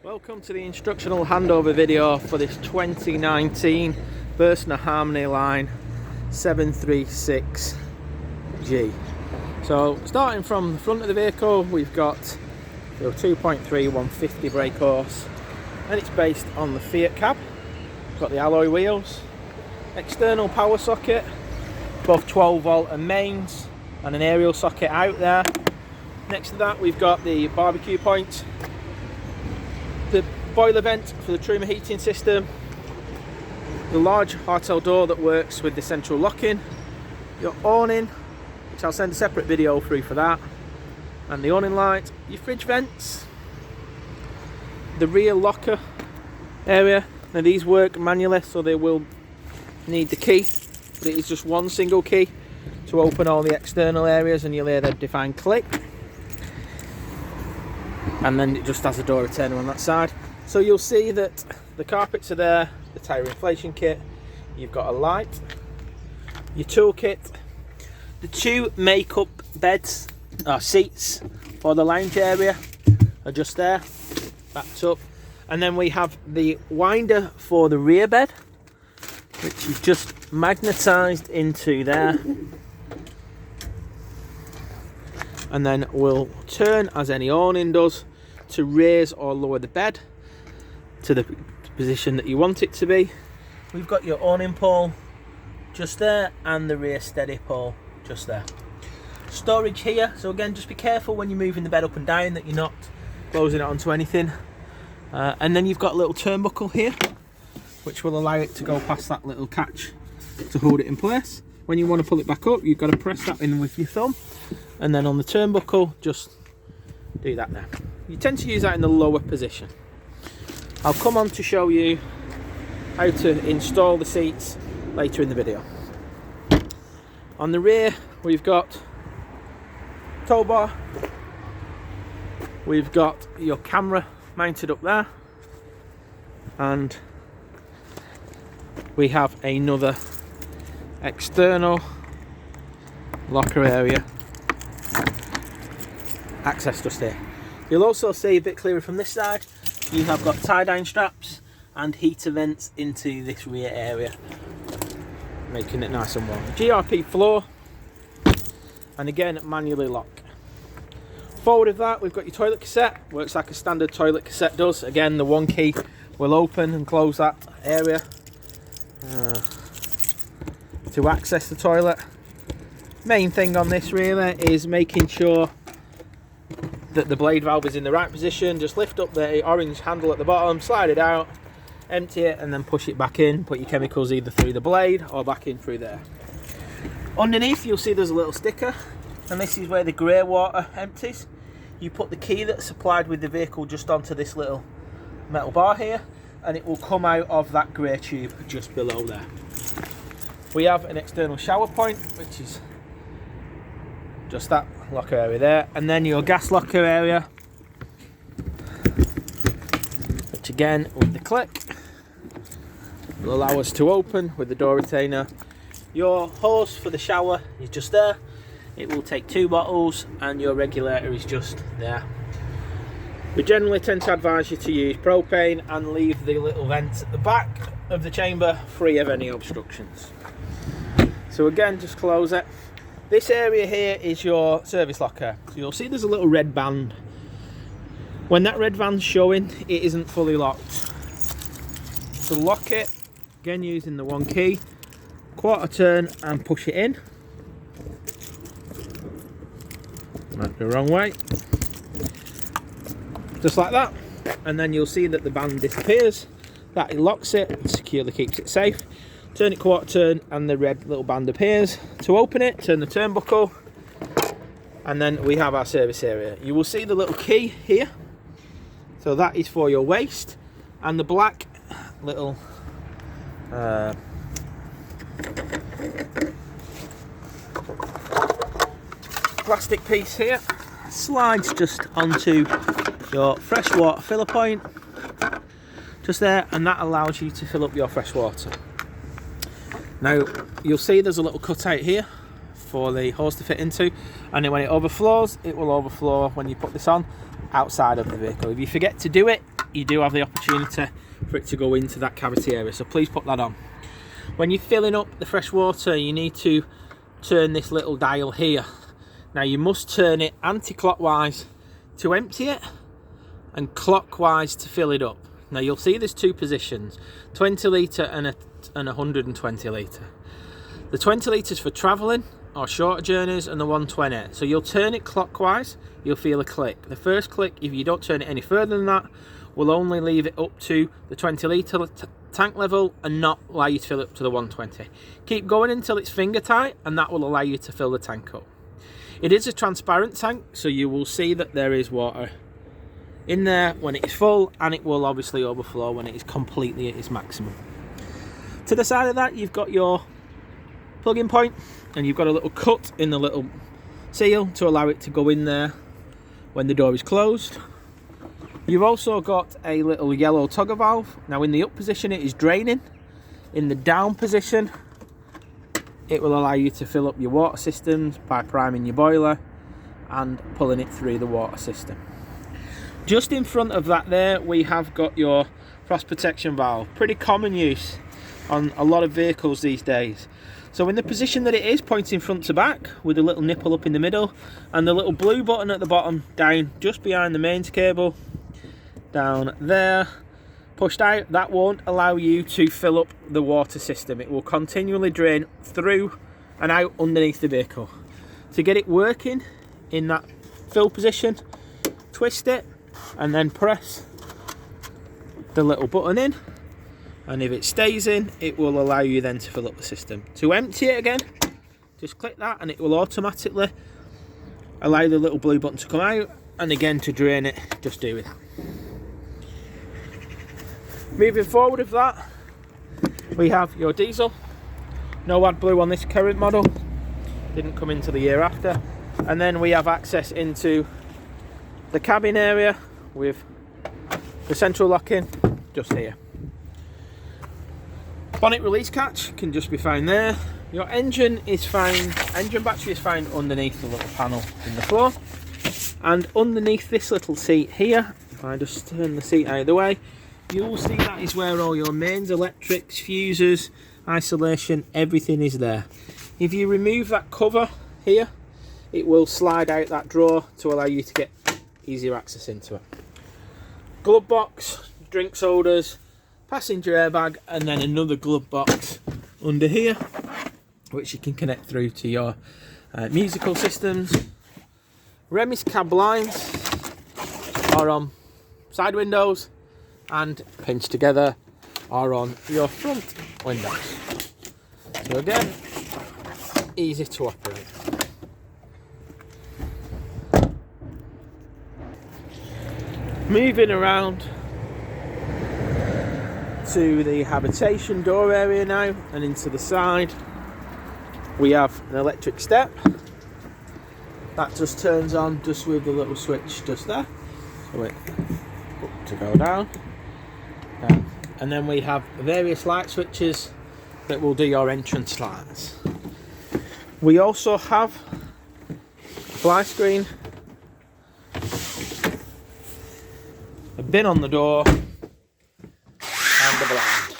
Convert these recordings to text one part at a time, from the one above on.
Welcome to the instructional handover video for this 2019 Burstner Harmony Line 736G. So starting from the front of the vehicle, we've got the 2.3 150 brake horse, and it's based on the Fiat cab. We've got the alloy wheels, external power socket, both 12 volt and mains, and an aerial socket out there. Next to that we've got the barbecue point, the boiler vent for the truma heating system, the large hardtail door that works with the central locking, your awning, which I'll send a separate video through for that, and the awning light, your fridge vents, the rear locker area. Now these work manually, so they will need the key, but it is just one single key to open all the external areas, and you'll hear the defined click. And then it just has a door retainer on that side. So you'll see that the carpets are there, the tyre inflation kit, you've got a light, your toolkit, the two makeup beds, seats for the lounge area are just there, backed up. And then we have the winder for the rear bed, which is just magnetised into there. And then we'll turn, as any awning does, to raise or lower the bed to the position that you want it to be. We've got your awning pole just there, and the rear steady pole just there. Storage here, so again, just be careful when you're moving the bed up and down that you're not closing it onto anything. And then you've got a little turnbuckle here, which will allow it to go past that little catch to hold it in place. When you want to pull it back up, you've got to press that in with your thumb, and then on the turnbuckle, just do that there. You tend to use that in the lower position. I'll come on to show you how to install the seats later in the video. On the rear, we've got tow bar, we've got your camera mounted up there, and we have another external locker area access just here. You'll also see a bit clearer from this side, you have got tie-down straps and heater vents into this rear area, making it nice and warm. GRP floor, and again manually lock. Forward of that, we've got your toilet cassette, works like a standard toilet cassette does. Again, the one key will open and close that area to access the toilet. Main thing on this really is making sure that the blade valve is in the right position. Just lift up the orange handle at the bottom, slide it out, empty it, and then push it back in. Put your chemicals either through the blade or back in through there. Underneath you'll see there's a little sticker, and this is where the grey water empties. You put the key that's supplied with the vehicle just onto this little metal bar here, and it will come out of that grey tube just below there. We have an external shower point, which is just that locker area there, and then your gas locker area, which again with the click will allow us to open with the door retainer. Your hose for the shower is just there, it will take 2 bottles, and your regulator is just there. We generally tend to advise you to use propane and leave the little vent at the back of the chamber free of any obstructions. So again, just close it. This area here is your service locker. So you'll see there's a little red band. When that red band's showing, it isn't fully locked. To lock it, again using the one key, quarter turn and push it in. Might be the wrong way. Just like that. And then you'll see that the band disappears. That locks it and securely keeps it safe. Turn it quarter turn and the red little band appears. To open it, turn the turnbuckle, and then we have our service area. You will see the little key here, so that is for your waste, and the black little plastic piece here slides just onto your freshwater filler point just there, and that allows you to fill up your fresh water. Now you'll see there's a little cutout here for the hose to fit into, and then when it overflows, it will overflow when you put this on outside of the vehicle. If you forget to do it, you do have the opportunity for it to go into that cavity area, so please put that on. When you're filling up the fresh water, you need to turn this little dial here. Now you must turn it anti-clockwise to empty it and clockwise to fill it up. Now you'll see there's two positions, 20 litre and 120 litre. The 20 litres for travelling or shorter journeys, and the 120. So you'll turn it clockwise, you'll feel a click. The first click, if you don't turn it any further than that, will only leave it up to the 20 litre tank level and not allow you to fill it up to the 120. Keep going until it's finger tight, and that will allow you to fill the tank up. It is a transparent tank, so you will see that there is water in there when it is full, and it will obviously overflow when it is completely at its maximum. To the side of that, you've got your plug-in point, and you've got a little cut in the little seal to allow it to go in there when the door is closed. You've also got a little yellow toggle valve. Now in the up position it is draining. In the down position it will allow you to fill up your water systems by priming your boiler and pulling it through the water system. Just in front of that there we have got your frost protection valve. Pretty common use on a lot of vehicles these days. So in the position that it is, pointing front to back with a little nipple up in the middle and the little blue button at the bottom down just behind the mains cable, down there, pushed out, that won't allow you to fill up the water system. It will continually drain through and out underneath the vehicle. To get it working in that fill position, twist it and then press the little button in, and if it stays in, it will allow you then to fill up the system. To empty it again, just click that and it will automatically allow the little blue button to come out, and again to drain it, just do it. Moving forward with that, we have your diesel. No AdBlue on this current model, didn't come into the year after. And then we have access into the cabin area with the central locking just here. Bonnet release catch can just be found there. Your engine battery is found underneath the little panel in the floor. And underneath this little seat here, if I just turn the seat out of the way, you'll see that is where all your mains, electrics, fuses, isolation, everything is there. If you remove that cover here, it will slide out that drawer to allow you to get easier access into it. Glove box, drinks holders, passenger airbag, and then another glove box under here which you can connect through to your musical systems. Remis cab blinds are on side windows and pinched together are on your front windows. So again, easy to operate. Moving around to the habitation door area now and into the side, we have an electric step that just turns on just with the little switch just there, so it up to go down. And then we have various light switches that will do your entrance lights. We also have a fly screen, a bin on the door, and a blind.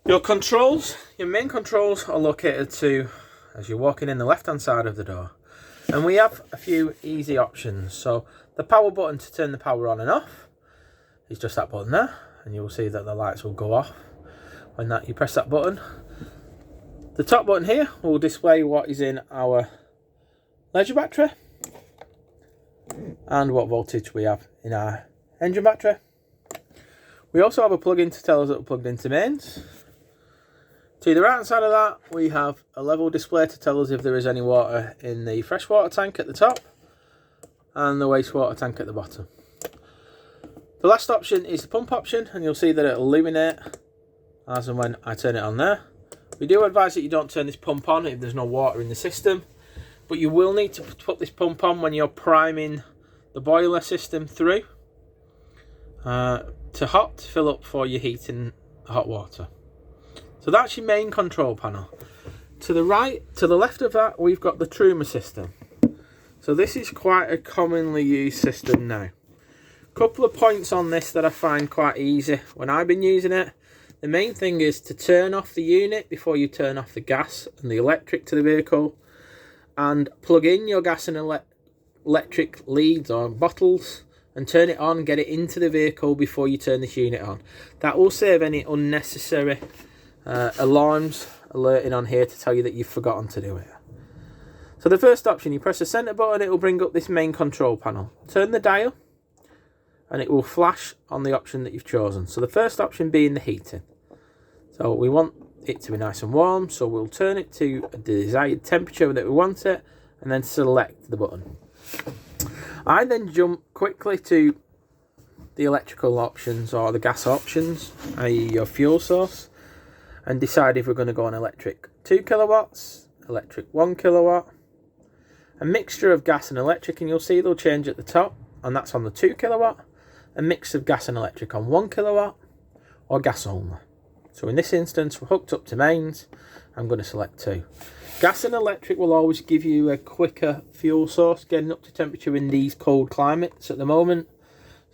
Your controls, your main controls are located to, as you're walking in, the left hand side of the door. And we have a few easy options. So the power button to turn the power on and off is just that button there, and you'll see that the lights will go off when you press that button. The top button here will display what is in our leisure battery and what voltage we have in our engine battery. We also have a plug-in to tell us that we're plugged into mains. To the right hand side of that, we have a level display to tell us if there is any water in the freshwater tank at the top and the wastewater tank at the bottom. The last option is the pump option, and you'll see that it'll illuminate as and when I turn it on there. We do advise that you don't turn this pump on if there's no water in the system, but you will need to put this pump on when you're priming the boiler system through to hot to fill up for your heating hot water. So that's your main control panel. To the left of that, we've got the Truma system. So this is quite a commonly used system now. Couple of points on this that I find quite easy when I've been using it. The main thing is to turn off the unit before you turn off the gas and the electric to the vehicle, and plug in your gas and electric leads or bottles and turn it on, get it into the vehicle before you turn this unit on. That will save any unnecessary alarms alerting on here to tell you that you've forgotten to do it. So the first option, you press the center button, it will bring up this main control panel. Turn the dial and it will flash on the option that you've chosen. So the first option being the heating. So we want it to be nice and warm, so we'll turn it to the desired temperature that we want it and then select the button. I then jump quickly to the electrical options or the gas options, i.e. your fuel source, and decide if we're going to go on electric 2 kilowatts, electric 1 kilowatt, a mixture of gas and electric, and you'll see they'll change at the top, and that's on the 2 kilowatt, a mix of gas and electric on 1 kilowatt, or gas only. So in this instance, we're hooked up to mains. I'm going to select 2. Gas and electric will always give you a quicker fuel source, getting up to temperature in these cold climates at the moment.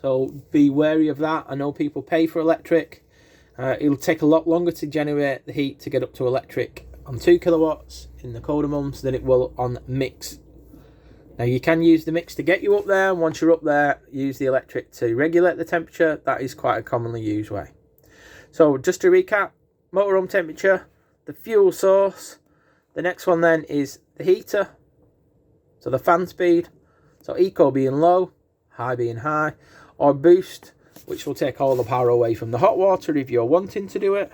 So be wary of that. I know people pay for electric. It'll take a lot longer to generate the heat to get up to electric on 2 kilowatts in the colder months than it will on mix. Now you can use the mix to get you up there. Once you're up there, use the electric to regulate the temperature. That is quite a commonly used way. So just to recap, motorhome temperature, the fuel source. The next one then is the heater. So the fan speed. So eco being low, high being high. Or boost, which will take all the power away from the hot water if you're wanting to do it,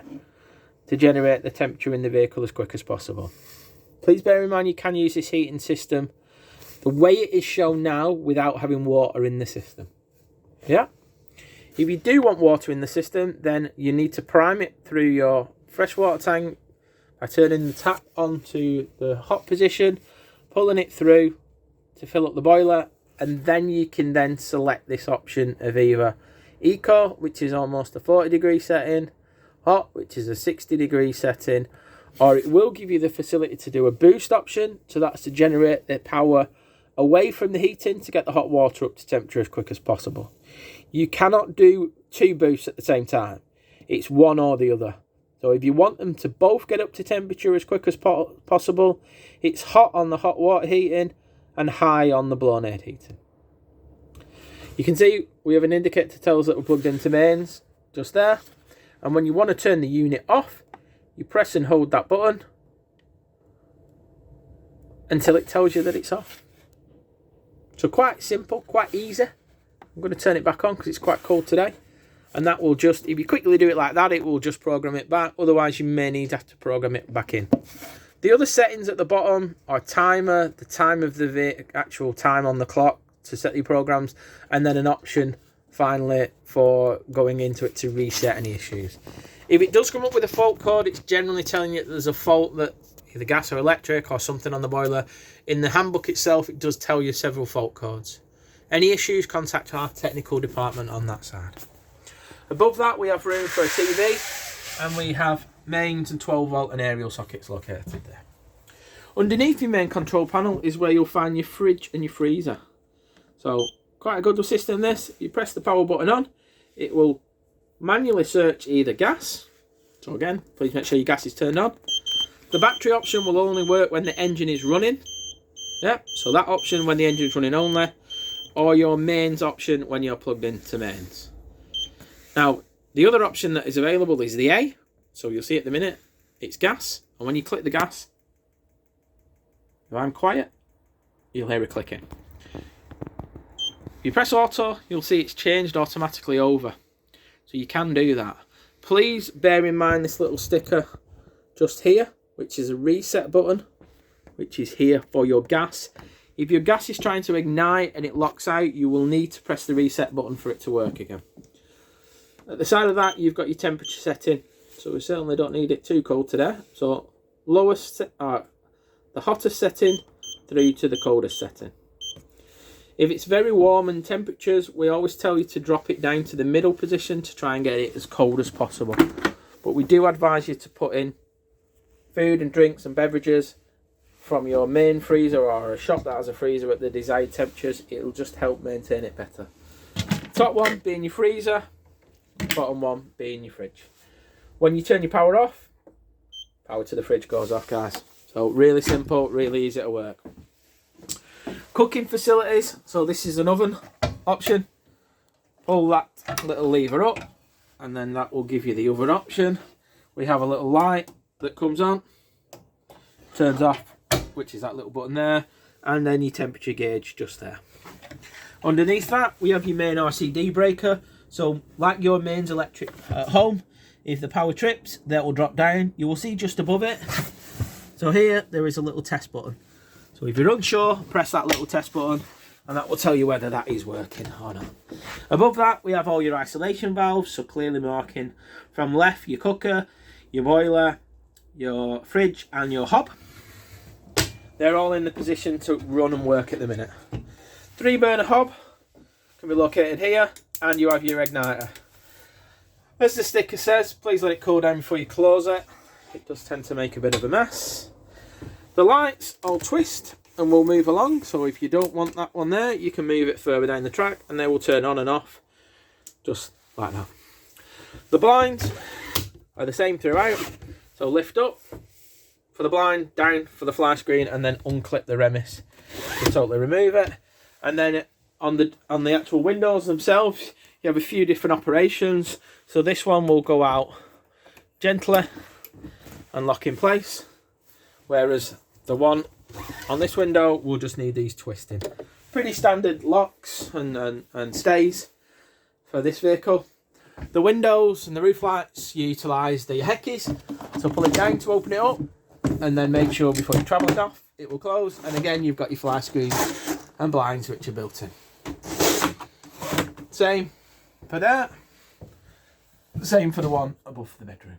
to generate the temperature in the vehicle as quick as possible. Please bear in mind you can use this heating system the way it is shown now without having water in the system. Yeah? If you do want water in the system, then you need to prime it through your freshwater tank by turning the tap onto the hot position, pulling it through to fill up the boiler, and then you can then select this option of either eco, which is almost a 40-degree setting, hot, which is a 60-degree setting, or it will give you the facility to do a boost option, so that's to generate the power away from the heating to get the hot water up to temperature as quick as possible. You cannot do 2 boosts at the same time. It's one or the other. So if you want them to both get up to temperature as quick as possible, it's hot on the hot water heating and high on the blown air heating. You can see we have an indicator to tell us that we're plugged into mains just there. And when you want to turn the unit off, you press and hold that button until it tells you that it's off. So quite simple, quite easy. I'm going to turn it back on because it's quite cold today. And that will just, if you quickly do it like that, it will just program it back. Otherwise, you may need to have to program it back in. The other settings at the bottom are timer, the time of the actual time on the clock to set your programs, and then an option finally for going into it to reset any issues. If it does come up with a fault code, it's generally telling you that there's a fault that either gas or electric or something on the boiler. In the handbook itself, it does tell you several fault codes. Any issues, contact our technical department on that side. Above that, we have room for a TV, and we have mains and 12-volt and aerial sockets located there. Underneath your main control panel is where you'll find your fridge and your freezer. So, quite a good system this. You press the power button on, it will manually search either gas. So again, please make sure your gas is turned on. The battery option will only work when the engine is running. Yeah, so that option when the engine is running only. Or your mains option when you're plugged into mains. Now, the other option that is available is the A. So you'll see at the minute, it's gas. And when you click the gas, if I'm quiet, you'll hear it clicking. If you press auto, you'll see it's changed automatically over. So you can do that. Please bear in mind this little sticker just here, which is a reset button, which is here for your gas. If your gas is trying to ignite and it locks out, you will need to press the reset button for it to work again. At the side of that, you've got your temperature setting. So we certainly don't need it too cold today. So lowest, the hottest setting through to the coldest setting. If it's very warm and temperatures, we always tell you to drop it down to the middle position to try and get it as cold as possible. But we do advise you to put in food and drinks and beverages from your main freezer or a shop that has a freezer at the desired temperatures. It'll just help maintain it better. Top one being your freezer, bottom one being your fridge. When you turn your power off, power to the fridge goes off, guys. So really simple, really easy to work. Cooking facilities, so this is an oven option. Pull that little lever up and then that will give you the oven option. We have a little light that comes on, turns off, which is that little button there, and then your temperature gauge just there. Underneath that we have your main RCD breaker. So like your mains electric at home, if the power trips, that will drop down. You will see just above it. So here there is a little test button. So if you're unsure, press that little test button and that will tell you whether that is working or not. Above that we have all your isolation valves, so clearly marking from left your cooker, your boiler, your fridge and your hob. They're all in the position to run and work at the minute. 3-burner hob can be located here, and you have your igniter. As the sticker says, please let it cool down before you close it. It does tend to make a bit of a mess. The lights all twist and will move along, so if you don't want that one there, you can move it further down the track and they will turn on and off just like that. The blinds are the same throughout, so lift up for the blind, down for the fly screen, and then unclip the remis to totally remove it. And then on the actual windows themselves, you have a few different operations. So this one will go out gently and lock in place, whereas the one on this window will just need these twisting. Pretty standard locks and stays for this vehicle. The windows and the roof lights utilise the heckeys, so pull it down to open it up and then make sure before you travel it off it will close. And again, you've got your fly screen and blinds which are built in. Same for that, same for the one above the bedroom.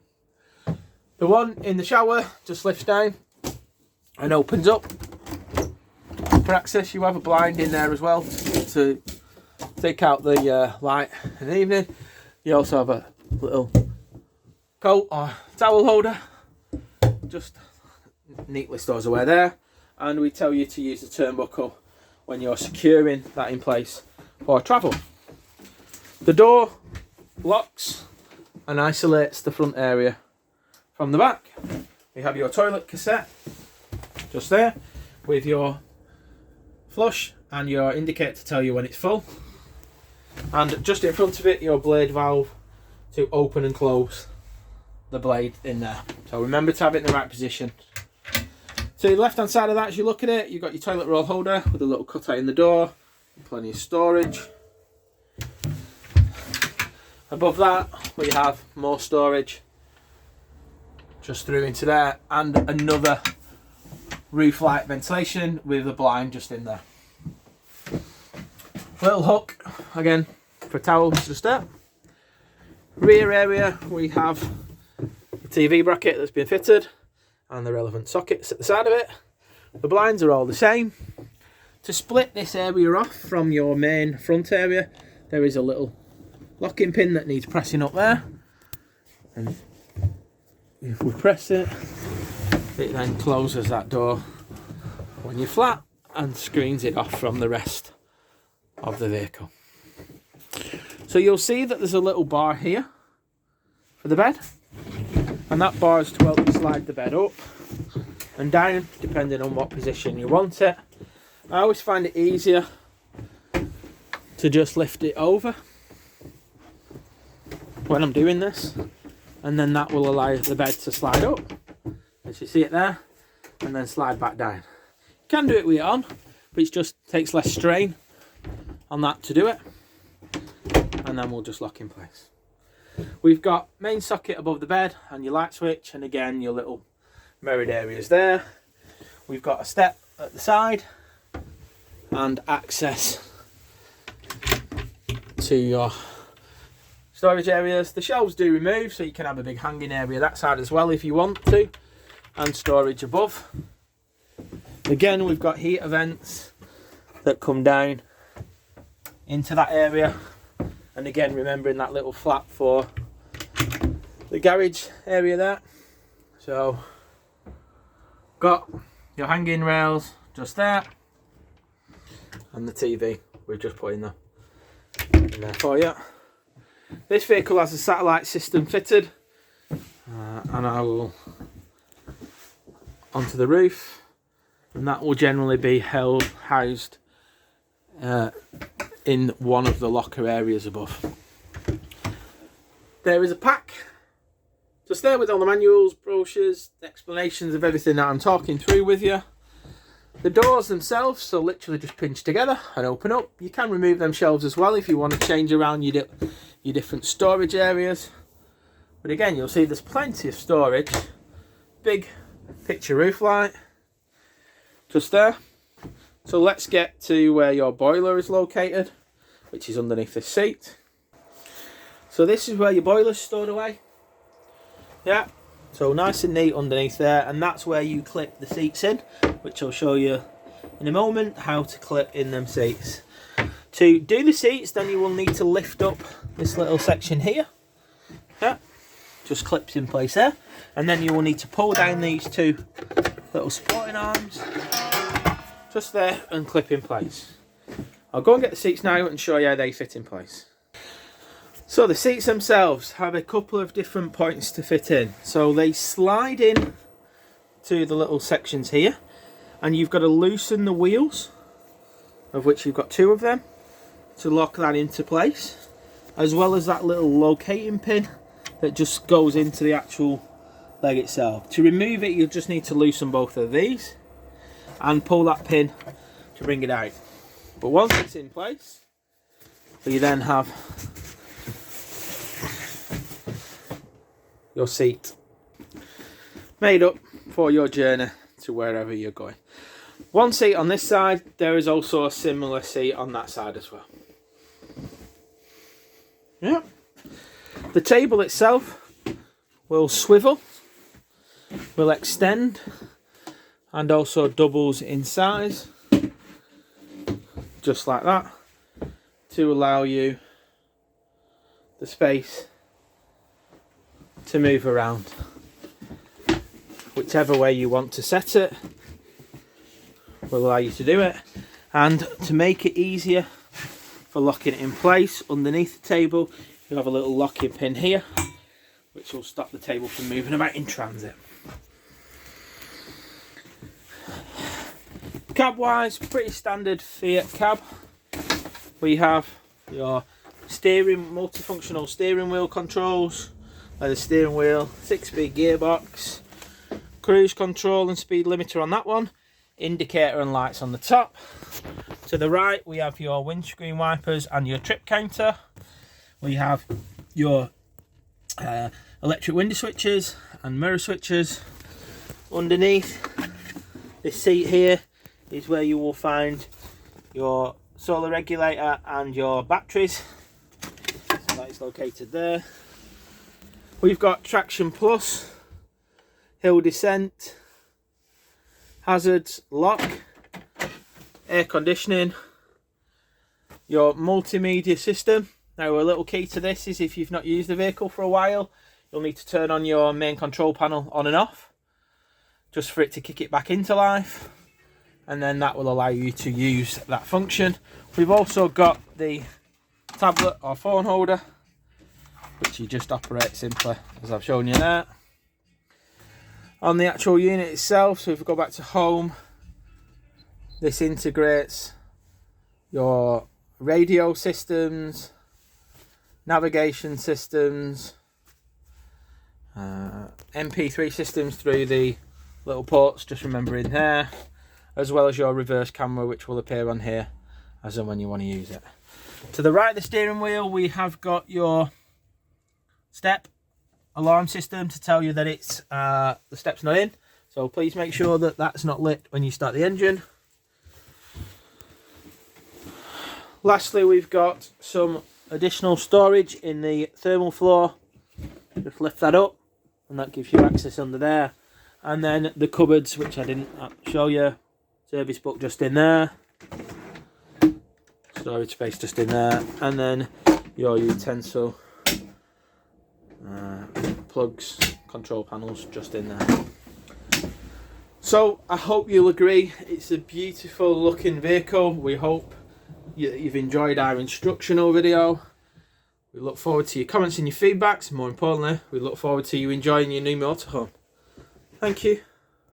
The one in the shower just lifts down and opens up for access. You have a blind in there as well to take out the light in the evening. You also have a little coat or towel holder, just neatly stores away there. And we tell you to use the turnbuckle when you're securing that in place for travel. The door locks and isolates the front area from the back. We have your toilet cassette just there with your flush and your indicator to tell you when it's full, and just in front of it your blade valve to open and close the blade in there. So remember to have it in the right position. To the left hand side of that, as you look at it, you've got your toilet roll holder with a little cutout in the door, plenty of storage. Above that we have more storage just through into there, and another roof light ventilation with a blind just in there. Little hook again for towels just there. Rear area we have the TV bracket that's been fitted and the relevant sockets at the side of it. The blinds are all the same. To split this area off from your main front area, there is a little locking pin that needs pressing up there, and if we press it, it then closes that door when you're flat and screens it off from the rest of the vehicle. So you'll see that there's a little bar here for the bed, and that bar is to help you slide the bed up and down depending on what position you want it. I always find it easier to just lift it over when I'm doing this, and then that will allow the bed to slide up, as you see it there, and then slide back down. You can do it with it on, but it just takes less strain on that to do it, and then we'll just lock in place. We've got main socket above the bed and your light switch, and again your little mirrored areas there. We've got a step at the side and access to your storage areas. The shelves do remove, so you can have a big hanging area that side as well if you want to, and storage above. Again, we've got heater vents that come down into that area, and again remembering that little flap for the garage area there. So got your hanging rails just there, and the TV we've just put in there. in there for you. This vehicle has a satellite system fitted, and I will onto the roof, and that will generally be housed in one of the locker areas above. There is a pack just there with all the manuals, brochures, explanations of everything that I'm talking through with you. The doors themselves, so literally just pinch together and open up. You can remove them shelves as well if you want to change around your different storage areas. But again, you'll see there's plenty of storage. Big picture roof light just there. So let's get to where your boiler is located, which is underneath this seat. So this is where your boiler's stored away. Yeah. So nice and neat underneath there, and that's where you clip the seats in, which I'll show you in a moment how to clip in them seats. To do the seats, then you will need to lift up this little section here. Yeah, just clips in place there, and then you will need to pull down these two little supporting arms just there and clip in place. I'll go and get the seats now and show you how they fit in place. So the seats themselves have a couple of different points to fit in. So they slide in to the little sections here, and you've got to loosen the wheels, of which you've got two of them, to lock that into place, as well as that little locating pin that just goes into the actual leg itself. To remove it, you'll just need to loosen both of these and pull that pin to bring it out. But once it's in place, you then have your seat made up for your journey to wherever you're going. One seat on this side, there is also a similar seat on that side as well. Yeah. The table itself will swivel, will extend, and also doubles in size, just like that, to allow you the space to move around whichever way you want to set it. Will allow you to do it, and to make it easier for locking it in place underneath the table, you have a little locking pin here which will stop the table from moving about in transit. Cab wise, pretty standard Fiat cab. We have your multifunctional steering wheel controls, the steering wheel, 6-speed gearbox, cruise control and speed limiter on that one, indicator and lights on the top. To the right we have your windscreen wipers and your trip counter. We have your electric window switches and mirror switches. Underneath this seat here is where you will find your solar regulator and your batteries. So that is located there. We've got traction plus, hill descent, hazards lock, air conditioning, your multimedia system. Now a little key to this is if you've not used the vehicle for a while, you'll need to turn on your main control panel on and off, just for it to kick it back into life, and then that will allow you to use that function. We've also got the tablet or phone holder, which you just operate simply as I've shown you there. On the actual unit itself, so if we go back to home, this integrates your radio systems, navigation systems, MP3 systems through the little ports, just remember in there, as well as your reverse camera, which will appear on here as and when you want to use it. To the right of the steering wheel, we have got your step alarm system to tell you that it's the step's not in, so please make sure that that's not lit when you start the engine. Lastly, we've got some additional storage in the thermal floor. Just lift that up and that gives you access under there, and then the cupboards, which I didn't show you, service book just in there, storage space just in there, and then your utensil plugs, control panels just in there. So I hope you'll agree it's a beautiful looking vehicle. We hope you've enjoyed our instructional video. We look forward to your comments and your feedbacks. More importantly, we look forward to you enjoying your new motorhome. Thank you.